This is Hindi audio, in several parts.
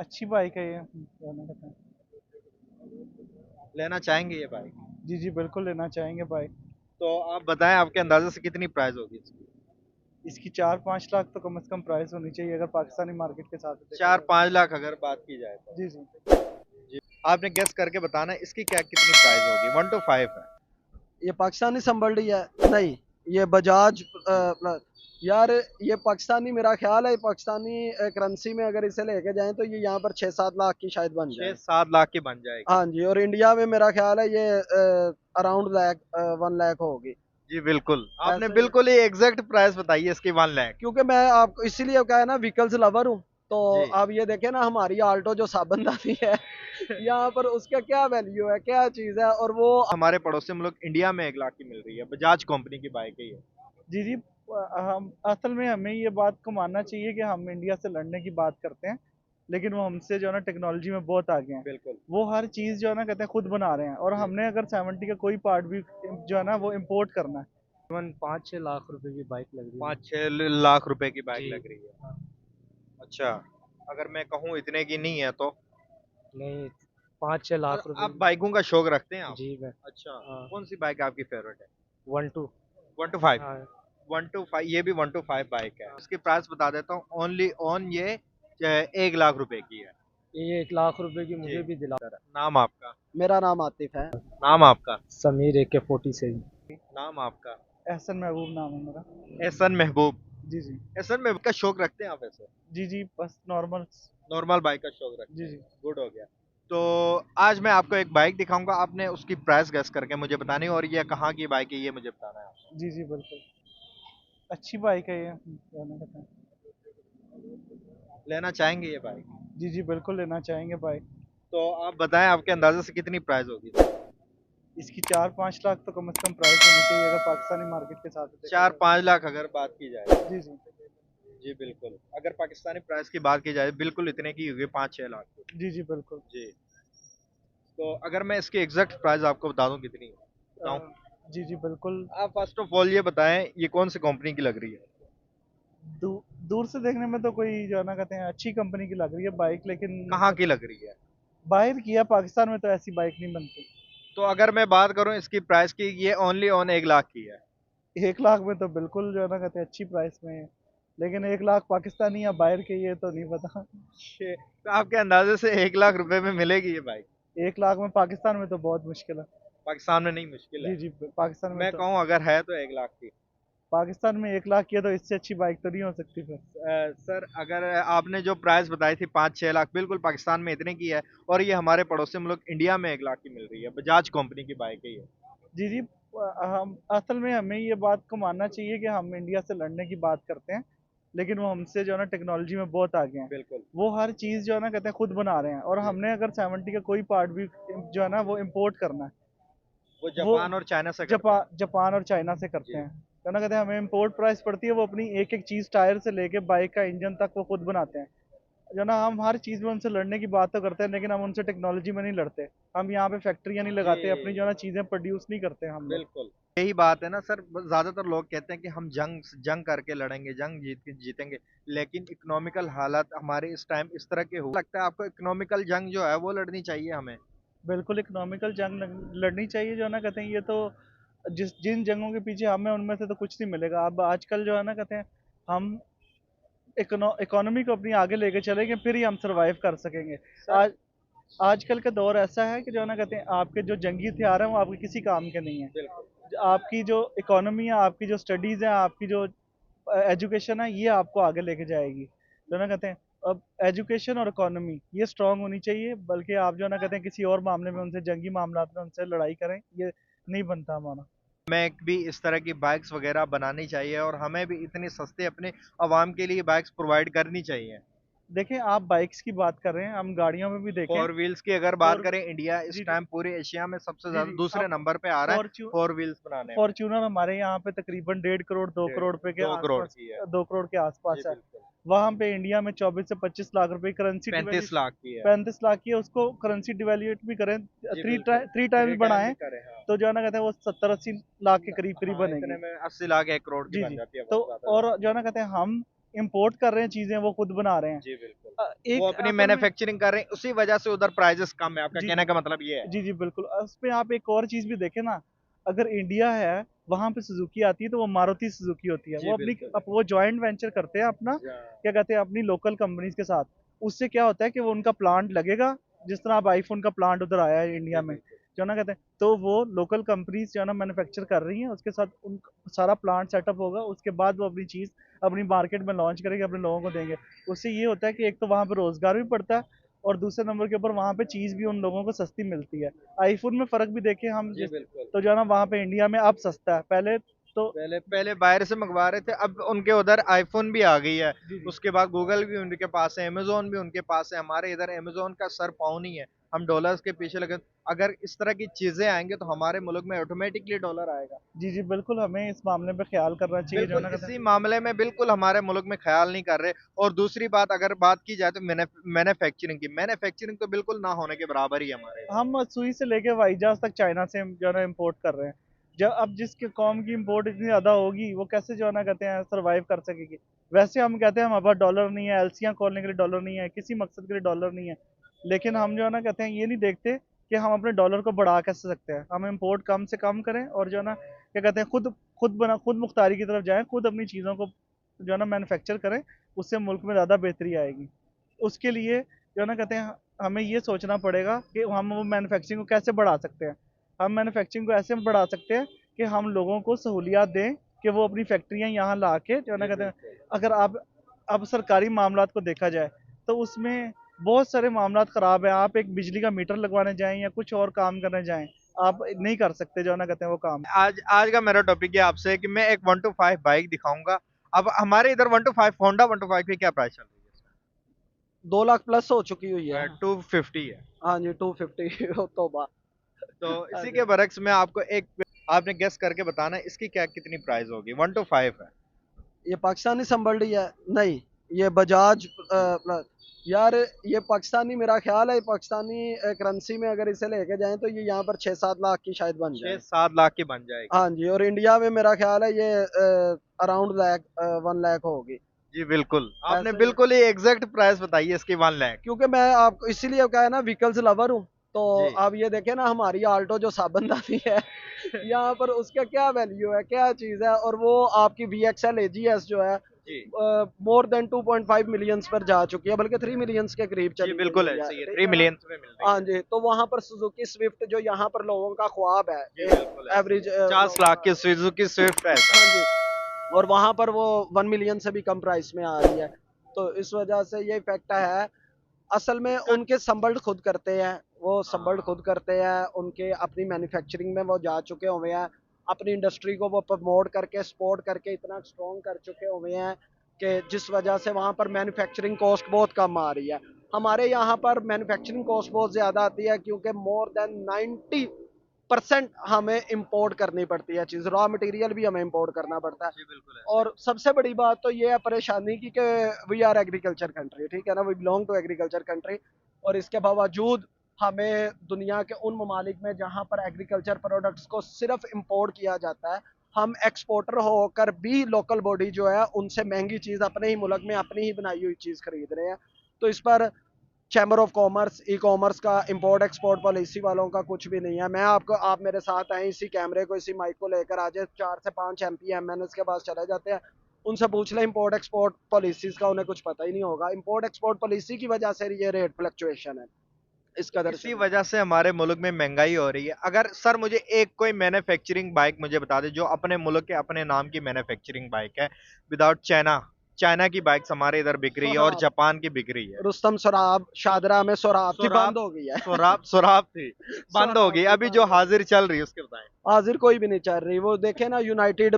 अच्छी बाइक है ये, दोनों कहते हैं। लेना चाहेंगे ये बाइक? जी जी बिल्कुल लेना चाहेंगे बाइक। तो आप बताएं, आपके अंदाजे से कितनी प्राइस होगी इसकी? इसकी 4-5 लाख तो कम से कम प्राइस होनी चाहिए, अगर पाकिस्तानी मार्केट के साथ देखा चार जाए। पाँच लाख अगर बात की जाए तो? जी जी। जी। आपने गेस करके बताना है इसकी क्या कितनी प्राइस होगी, 1 to 5 है। ये पाकिस्तानी संबल्ड है नहीं, ये बजाज यार ये पाकिस्तानी, मेरा ख्याल है पाकिस्तानी करेंसी में अगर इसे लेके जाएं तो ये यहाँ पर 6-7 लाख की शायद बन छह जाए। सात लाख की बन जाएगी। हाँ जी, और इंडिया में मेरा ख्याल है ये अराउंड लाख 1 लाख होगी जी बिल्कुल, आपने ऐसे। बिल्कुल ही एग्जैक्ट प्राइस बताई है इसकी, 1 लाख। क्योंकि मैं आपको इसीलिए क्या है ना, व्हीकल्स लवर हूँ। तो जी। आप ये देखें ना, हमारी आल्टो जो साबनदानी है यहाँ पर उसका क्या वैल्यू है, क्या चीज़ है, और वो हमारे पड़ोसी मुल्क इंडिया में 1 लाख की मिल रही है, बजाज कंपनी की बाइक है ये। जी जी। हम असल में हमें ये बात को मानना चाहिए कि हम इंडिया से लड़ने की बात करते हैं, लेकिन वो हमसे जो है ना टेक्नोलॉजी में बहुत आगे हैं। बिल्कुल। वो हर चीज़ जो है ना कहते हैं खुद बना रहे हैं, और जी। हमने अगर 70 का कोई पार्ट भी जो है ना वो इम्पोर्ट करना है। 5-6 लाख रुपए की बाइक लग रही है। 5-6 लाख रुपए की बाइक जी। लग रही है। हाँ। अच्छा, अगर मैं कहूँ इतने की नहीं है तो? नहीं, 5-6 लाख रुपए आप बाइकों का शौक रखते हैं आप? जी मैं। अच्छा। हाँ। कौन सी बाइक आपकी फेवरेट है? 1-2। 1 to 5? हाँ। 1 to 5, ये भी 1 to 5 बाइक है। हाँ। इसकी प्राइस बता देता हूँ, ओनली ऑन ये 1 लाख रुपए की है। ये 1 लाख रुपए की जी। मुझे भी दिला। नाम आपका? मेरा नाम आतिफ है। नाम आपका? समीर AK40 से ही। नाम आपका? एहसन महबूब नाम है मेरा। एहसन महबूब। जी जी। एहसन महबूब का शौक रखते हैं आप ऐसे? जी जी बस नॉर्मल। नॉर्मल बाइक का शौक रखते जी हैं। जी। गुड हो गया। तो आज मैं आपको एक बाइक दिखाऊंगा, आपने उसकी प्राइस गेस करके मुझे बतानी है, और ये कहाँ की बाइक है ये मुझे बताना है आपको। जी जी बिल्कुल। अच्छी बाइक है ये, दोनों कहते हैं। लेना चाहेंगे ये बाइक? जी जी बिल्कुल लेना चाहेंगे बाइक। तो आप बताएं, आपके अंदाजे से कितनी प्राइस होगी? इसकी 4-5 लाख तो कम से कम प्राइस होनी चाहिए, अगर पाकिस्तानी मार्केट के साथ देखा चार जाए। पाँच लाख अगर बात की जाए? जी जी। जी बिल्कुल, अगर पाकिस्तानी प्राइस की बात की जाए बिल्कुल इतने की होगी, 5-6 लाख की। जी जी बिल्कुल। जी। तो अगर मैं इसकी एग्जैक्ट प्राइस आपको बता दूं कितनी है, अ, बताऊं? जी जी बिल्कुल। आप फर्स्ट ऑफ ऑल ये बताएं, ये कौन सी कंपनी की लग रही है? दू, दूर से देखने में तो कोई जो है ना कहते हैं अच्छी कंपनी की लग रही है बाइक, लेकिन कहाँ की लग रही है? बाहर की है, पाकिस्तान में तो ऐसी बाइक नहीं बनती। तो अगर मैं बात करूं इसकी प्राइस की, ये ओनली ऑन 1 लाख की है। 1 लाख में तो बिल्कुल जो है ना कहते हैं अच्छी प्राइस में है, लेकिन 1 लाख पाकिस्तानी या बाहर के ये तो नहीं पता। तो आपके अंदाजे से 1 लाख रुपए में मिलेगी ये बाइक? 1 लाख में पाकिस्तान में तो बहुत मुश्किल है। पाकिस्तान में नहीं, मुश्किल है। जी जी पाकिस्तान में मैं तो, कहूँ अगर है तो 1 लाख की। पाकिस्तान में 1 लाख की है तो इससे अच्छी बाइक तो नहीं हो सकती फिर। सर, अगर आपने जो प्राइस बताई थी 5-6 लाख, बिल्कुल पाकिस्तान में इतने की है, और ये हमारे पड़ोसी मुल्क इंडिया में 1 लाख की मिल रही है, बजाज कंपनी की बाइक है ये। जी जी। हम असल में हमें ये बात को मानना चाहिए कि हम इंडिया से लड़ने की बात करते हैं, लेकिन वो हमसे जो है ना टेक्नोलॉजी में बहुत आगे हैं। बिल्कुल। वो हर चीज़ जो है ना कहते हैं खुद बना रहे हैं, और जी। हमने अगर 70 का कोई पार्ट भी जो है ना वो इम्पोर्ट करना है। वो वो जापान और चाइना से करते हैं। जापान और चाइना से करते जी। हैं। तो ना कहते हैं हमें इम्पोर्ट प्राइस पड़ती है, वो अपनी एक एक चीज़ टायर से लेके बाइक का इंजन तक वो खुद बनाते हैं। जो ना हम हर चीज़ में उनसे लड़ने की बात तो करते हैं, लेकिन हम उनसे टेक्नोलॉजी में नहीं लड़ते। हम यहाँ पे फैक्ट्रियाँ नहीं जी लगाते, अपनी जो है ना चीज़ें प्रोड्यूस नहीं करते हम लोग। बिल्कुल, यही बात है ना सर, ज्यादातर लोग कहते हैं कि हम जंग जंग करके लड़ेंगे, जंग जीतेंगे, लेकिन इकोनॉमिकल हालात हमारे इस टाइम इस तरह के हो, लगता है आपको इकोनॉमिकल जंग जो है वो लड़नी चाहिए हमें? बिल्कुल इकोनॉमिकल जंग लड़नी चाहिए, जो है ना कहते हैं ये तो जिन जंगों के पीछे हमें उनमें से तो कुछ नहीं मिलेगा। अब आजकल जो है ना कहते हैं हम इकोनॉमी को अपनी आगे लेके चलेंगे, फिर ही हम सरवाइव कर सकेंगे। सर। आज आजकल का दौर ऐसा है कि जो है ना कहते हैं आपके जो जंगी हथियार हैं वो आपके किसी काम के नहीं है। बिल्कुल। आपकी जो इकोनॉमी है, आपकी जो स्टडीज़ है, आपकी जो एजुकेशन है, ये आपको आगे लेके जाएगी। जो ना कहते हैं अब एजुकेशन और इकोनॉमी ये स्ट्रांग होनी चाहिए, बल्कि आप जो ना कहते हैं किसी और मामले में उनसे जंगी मामलात में उनसे लड़ाई करें, ये नहीं बनता हमारा। हमें भी इस तरह की बाइक्स वगैरह बनानी चाहिए, और हमें भी इतनी सस्ते अपने आवाम के लिए बाइक्स प्रोवाइड करनी चाहिए। देखें आप बाइक्स की बात कर रहे हैं, हम गाड़ियों में भी देखें। फोर व्हील्स की अगर बात फोर करें, इंडिया इस जी जी। टाइम पूरे एशिया में सबसे जी ज्यादा जी दूसरे अब नंबर पे आ रहा है फॉर्च्यू फोर व्हील्स बनाने में। फॉर्च्यूनर हमारे यहाँ पे तकरीबन 1.5 करोड़ 2 करोड़ रुपए के 2 करोड़ आसपास, की है। 2 करोड़ के जी आसपास है। बिल्कुल। वहाँ पे इंडिया में 24 से 25 लाख रुपए करेंसी डिवैल्यू, 35 लाख की है। 35 लाख की है, उसको करेंसी डिवैल्यूएट भी करें, जी थ्री बिल्कुल। थ्री टाइम्स रिटर्न भी बढ़ाएं, करे, हाँ। तो जो है ना कहते हैं वो 70-80 लाख के करीब करीब हाँ, बनेगी। इतने में 80 लाख 1 करोड़ की जी बन जी। जाती है, तो बहुत ज्यादा और ज्यादा। जो है ना कहते हैं हम इंपोर्ट कर रहे हैं चीजें, वो खुद बना रहे हैं। जी बिल्कुल, एक वो अपनी असल में मैन्युफैक्चरिंग कर रहे हैं, उसी वजह से उधर प्राइसेस कम है, आपका जी कहने का मतलब ये है। जी जी बिल्कुल। उस पे आप एक और चीज भी देखें ना, अगर इंडिया है वहां पे सुजुकी आती है तो वो मारुति सुजुकी होती है। जी वो अपनी बिल्कुल। वो जॉइंट वेंचर करते हैं अपना, क्या कहते हैं, अपनी लोकल कंपनीज के साथ। उससे क्या होता है कि वो उनका प्लांट लगेगा, जिस तरह अब आईफोन का प्लांट उधर आया है जी इंडिया में, बिल्कुल। जो ना कहते हैं, तो वो लोकल कंपनीज जो है ना मैन्युफैक्चर कर रही हैं, उसके साथ उन सारा प्लांट सेटअप होगा, उसके बाद वो अपनी चीज़ अपनी मार्केट में लॉन्च करेंगे, अपने लोगों को देंगे। उससे ये होता है कि एक तो वहाँ पे रोजगार भी पड़ता है, और दूसरे नंबर के ऊपर वहाँ पे चीज़ भी उन लोगों को सस्ती मिलती है। आईफोन में फ़र्क भी देखें हम, जी जिस बिल्कुल। तो जो है ना वहाँ पे इंडिया में अब सस्ता है, पहले तो पहले पहले बाहर से मंगवा रहे थे, अब उनके उधर आईफोन भी आ गई है। जी जी उसके बाद गूगल भी उनके पास है, अमेज़न भी उनके पास है। हमारे इधर अमेज़न का सर पाँव नहीं है, हम डॉलर्स के पीछे लगे। अगर इस तरह की चीज़ें आएँगी तो हमारे मुल्क में ऑटोमेटिकली डॉलर आएगा। जी जी बिल्कुल, हमें इस मामले पे ख्याल करना चाहिए, जो है बिल्कुल, ना कहते इसी हैं। मामले में बिल्कुल हमारे मुल्क में ख़्याल नहीं कर रहे। और दूसरी बात, अगर बात की जाए तो मैन्युफैक्चरिंग की, मैन्युफैक्चरिंग तो बिल्कुल ना होने के बराबर ही है हमारे इधर। हम सुई से लेके हवाई जहाज तक चाइना से जो है ना इम्पोर्ट कर रहे हैं। जब अब जिसके कौम की इम्पोर्ट इतनी ज़्यादा होगी, वो कैसे जो है ना कहते हैं सर्वाइव कर सकेगी। वैसे हम कहते हैं हमारे पास डॉलर नहीं है, एलसियाँ खोलने के लिए डॉलर नहीं है, किसी मकसद के लिए डॉलर नहीं है, लेकिन हम जो है ना कहते हैं ये नहीं देखते कि हम अपने डॉलर को बढ़ा कैसे सकते हैं। हम इम्पोर्ट कम से कम करें, और जो है ना क्या कहते हैं, खुद मुख्तारी की तरफ जाएं, खुद अपनी चीज़ों को जो है ना मैन्युफैक्चर करें। उससे मुल्क में ज़्यादा बेहतरी आएगी। उसके लिए जो है ना कहते हैं, हमें ये सोचना पड़ेगा कि हम वो मैन्युफैक्चरिंग को कैसे बढ़ा सकते हैं। हम मैन्युफैक्चरिंग को ऐसे बढ़ा सकते हैं कि हम लोगों को सहूलियात दें कि वो अपनी फैक्ट्रियां यहाँ ला के जो है ना जी कहते हैं। बिल्कुल। अगर आप अब सरकारी मामलात को देखा जाए तो उसमें बहुत सारे मामलात ख़राब हैं। आप एक बिजली का मीटर लगवाने जाएं या कुछ और काम करने जाएं, आप नहीं कर सकते जो है ना कहते हैं वो काम। आज आज का मेरा टॉपिक ये आपसे है कि मैं एक 125 बाइक दिखाऊँगा। अब हमारे इधर 125 होंडा 125 की क्या प्राइस चल रही है? 2 लाख प्लस हो चुकी हुई है। 250 है। हाँ जी, 250 तौबा। तो हाँ इसी जी। के बरक्स में आपको एक, आपने गेस करके बताना है इसकी क्या कितनी प्राइस होगी। 125 है। ये पाकिस्तानी संबल रही है? नहीं, ये बजाज यार, ये पाकिस्तानी, मेरा ख्याल है ये पाकिस्तानी करेंसी में अगर इसे लेके जाएं तो ये यहाँ पर 6-7 लाख की शायद बन छह जाए। सात लाख की बन जाएगी। हाँ जी, और इंडिया में मेरा ख्याल है ये अराउंड 1 लाख होगी। जी बिल्कुल, आपने ऐसे ही, बिल्कुल ही एग्जैक्ट प्राइस बताई है इसकी, 1 लाख। क्योंकि मैं आपको इसीलिए क्या है ना, व्हीकल्स लवर हूँ। तो जी आप ये देखें ना, हमारी आल्टो जो साबन दानी है यहाँ पर उसका क्या वैल्यू है, क्या चीज़ है, और वो आपकी VXL AGS जो है जी मोर देन 2.5 मिलियंस पर जा चुकी है, बल्कि 3 मिलियंस के करीब जी चली गई बिल्कुल हुई है, है, सही है, ठीक थ्री है ना। मिलियंस में मिल रही हाँ है। जी, तो वहां पर सुजुकी स्विफ्ट जो यहाँ पर लोगों का ख्वाब है, जी एक बिल्कुल ऐसे ही एवरेज है, 50 लाख की सुजुकी स्विफ्ट है ऐसा। हाँ जी, और वहां पर वो 1 मिलियन से भी कम प्राइस में आ रही है। तो इस वजह से ये इफेक्ट है। असल में इसका उनके संबल्ड खुद करते हैं, वो संबल्ड हाँ खुद करते हैं, उनके अपनी मैन्युफैक्चरिंग में वो जा चुके हुए हैं, अपनी इंडस्ट्री को वो प्रमोट करके सपोर्ट करके इतना स्ट्रॉन्ग कर चुके हुए हैं कि जिस वजह से वहाँ पर मैन्युफैक्चरिंग कॉस्ट बहुत कम आ रही है। हमारे यहाँ पर मैन्युफैक्चरिंग कॉस्ट बहुत ज़्यादा आती है, क्योंकि मोर देन 90% हमें इंपोर्ट करनी पड़ती है चीज़, रॉ मटेरियल भी हमें इंपोर्ट करना पड़ता है। जी बिल्कुल ऐसे और ही सबसे बड़ी बात तो ये है परेशानी की कि वी आर एग्रीकल्चर कंट्री, ठीक है ना, we belong to agriculture country. और इसके बावजूद हमें दुनिया के उन ममालिक में जहाँ पर एग्रीकल्चर प्रोडक्ट्स को सिर्फ इंपोर्ट किया जाता है, हम एक्सपोर्टर होकर भी लोकल बॉडी जो है उनसे महंगी चीज़ अपने ही मुल्क में अपनी ही बनाई हुई चीज़ खरीद रहे हैं। तो इस पर chamber of commerce, e commerce का, इंपोर्ट एक्सपोर्ट पॉलिसी वालों का कुछ भी नहीं है। मैं आपको, आप मेरे साथ आए इसी कैमरे को, इसी माइक को लेकर आ जाए, 4 से 5 MP MNS के पास चले जाते हैं, उनसे पूछ लें इंपोर्ट एक्सपोर्ट पॉलिसीज का, उन्हें कुछ पता ही नहीं होगा। इंपोर्ट एक्सपोर्ट पॉलिसी की वजह से ये रेट फ्लक्चुएशन है इस कदर इसी शदीद। वजह से हमारे मुल्क में महंगाई हो रही है। अगर सर मुझे एक कोई मैन्युफैक्चरिंग बाइक मुझे बता दे जो अपने मुल्क के अपने नाम की मैन्युफैक्चरिंग बाइक है, विदाउट चाइना। चाइना की बाइक्स हमारे इधर बिक रही है और सोराब, जापान की बिक रही है। रुस्तम सोराब, शादरा में सोराब थी, सोराब, बंद हो गई है सोराब थी, बंद हो सोराब गई, थी, अभी बंद जो हो गई। हाजिर चल रही है उसके बताएं। हाजिर कोई भी नहीं चल रही, वो देखे ना, यूनाइटेड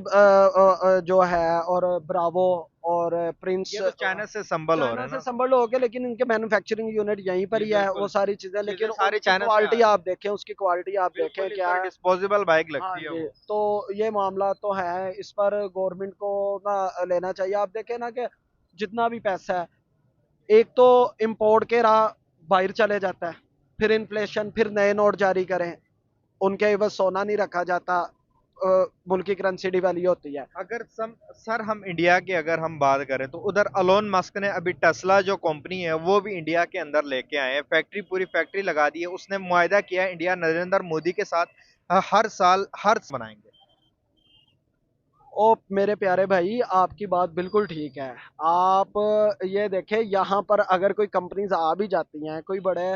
जो है, और ब्रावो, और प्रिंस, ये तो चाइना से संबल हो रहे चाइना हैं से ना। संबल हो गए, लेकिन इनके मैन्युफैक्चरिंग यूनिट यहीं पर जी ही है, वो बिल्कुल, सारी चीजें, चीजें लेकिन सारी उनकी चाइना से आ क्वालिटी रही आप है। देखें, उसकी क्वालिटी आप देखें बिल्कुल, इस क्या पर है। डिस्पोजेबल बाइक हाँ लगती है जी, वो। तो ये मामला तो है, इस पर गवर्नमेंट को ना लेना चाहिए। आप देखें ना कि जितना भी पैसा है, एक तो इम्पोर्ट के राह बाहर चले जाता है, फिर इन्फ्लेशन, फिर नए नोट जारी करें, उनके एवज सोना नहीं रखा जाता, मुल्क की करेंसी डिवैल्यू होती है। अगर सर हम इंडिया की अगर हम बात करें तो उधर अलोन मस्क ने अभी टेस्ला जो कंपनी है वो भी इंडिया के अंदर लेके आए हैं, फैक्ट्री पूरी फैक्ट्री लगा दी है, उसने मुआहदा किया है इंडिया नरेंद्र मोदी के साथ हर साल बनाएंगे। ओ मेरे प्यारे भाई, आपकी बात बिल्कुल ठीक है। आप ये देखें, यहाँ पर अगर कोई कंपनीज आ भी जाती हैं, कोई बड़े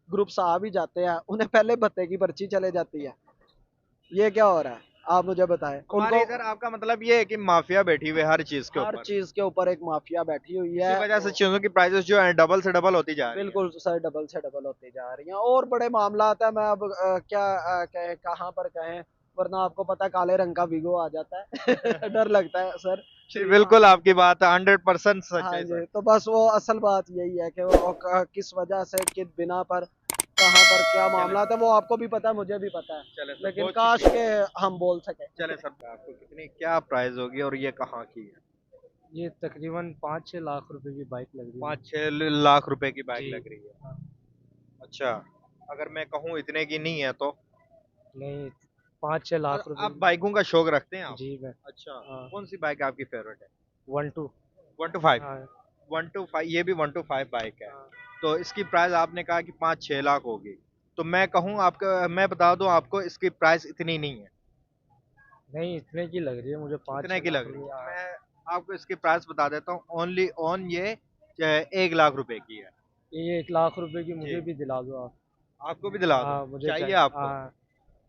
ग्रुप्स आ भी जाते हैं, उन्हें पहले भत्ते की पर्ची चले जाती है। ये क्या हो रहा है, आप मुझे बताएं। हमारे उनको इधर आपका मतलब ये है कि माफिया बैठी हुई है हर चीज के हर ऊपर, चीज के ऊपर एक माफिया बैठी हुई इसी है। वजह से चीजों की प्राइसेस जो है डबल से डबल होती जा रही है। बिल्कुल सर, डबल से डबल होती जा रही हैं और बड़े मामला आता है। मैं अब क्या कहें, कहाँ पर कहें, वरना आपको पता है काले रंग का वीगो आ जाता है। डर लगता है सर। जी, बिल्कुल आपकी बात 100% सच हाँ है सर। जी, तो बस वो असल बात यही है कि वो किस वजह से, किस बिना पर, कहाँ पर क्या मामला था, वो आपको भी पता है, मुझे भी पता है। चले सर, लेकिन बहुत काश शुक्रिया। के हम बोल सके। चले सर, आपको कितनी क्या प्राइस होगी और ये कहाँ की है? ये तकरीबन 5-6 लाख रुपए की बाइक लग रही है। 5-6 लाख रुपए की बाइक जी। लग रही है। हाँ। अच्छा, अगर मैं कहूँ इतने की नहीं है तो? नहीं, 5-6 लाख और रुपए आप की। बाइकों का शौक रखते हैं आप? जी मैं। अच्छा, हाँ। कौन सी बाइक आपकी फेवरेट है? 1-2। 1 to 5? हाँ। 1 to 5, ये भी 1 to 5 बाइक है। हाँ। तो इसकी प्राइस आपने कहा कि 5-6 लाख होगी, तो मैं कहूँ आपका, मैं बता दूं आपको इसकी प्राइस इतनी नहीं है, नहीं, इतने की लग रही है मुझे, पाँच इतने छः की लाख लग रही रुपए है। हाँ। मैं आपको इसकी प्राइस बता देता हूँ, ओनली ऑन ये 1 लाख रुपए की है। ये 1 लाख रुपए की जी, मुझे भी दिला दो आप। आपको भी दिला दूं? हाँ मुझे चाहिए चाहिए। आपको? हाँ,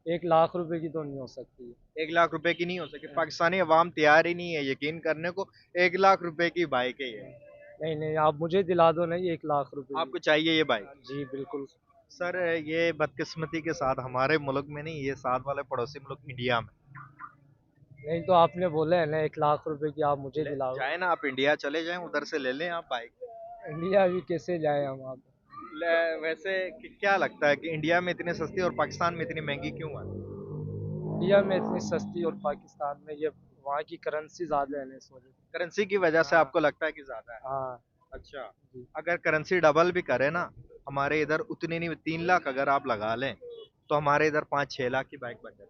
1 लाख रुपए की तो नहीं हो सकती। 1 लाख रुपए की नहीं हो सकी? पाकिस्तानी अवाम तैयार ही नहीं है यकीन करने को। 1 लाख रुपए की बाइक है ये, नहीं नहीं, आप मुझे दिला दो ना ये 1 लाख रुपए की। आपको चाहिए ये बाइक? जी बिल्कुल। सर, ये बदकिस्मती के साथ हमारे मुल्क में नहीं, ये साथ वाले पड़ोसी मुल्क इंडिया में। नहीं तो आपने बोला है ना 1 लाख रुपए की आप मुझे दिलाओ। जाए ना, आप इंडिया चले जाएं, उधर से ले लें आप बाइक। इंडिया भी कैसे जाए हम आप। वैसे क्या लगता है कि इंडिया में इतनी सस्ती और पाकिस्तान में इतनी महंगी क्यों है? इंडिया में इतनी सस्ती और पाकिस्तान में ये वहाँ की करेंसी ज़्यादा है ना इस वजह से। करेंसी की वजह से हाँ। आपको लगता है कि ज्यादा है? हाँ। अच्छा, जी। अगर करेंसी डबल भी करे ना, हमारे इधर उतनी नहीं, 3 लाख अगर आप लगा लें तो हमारे इधर 5-6 लाख की बाइक बन जाती है।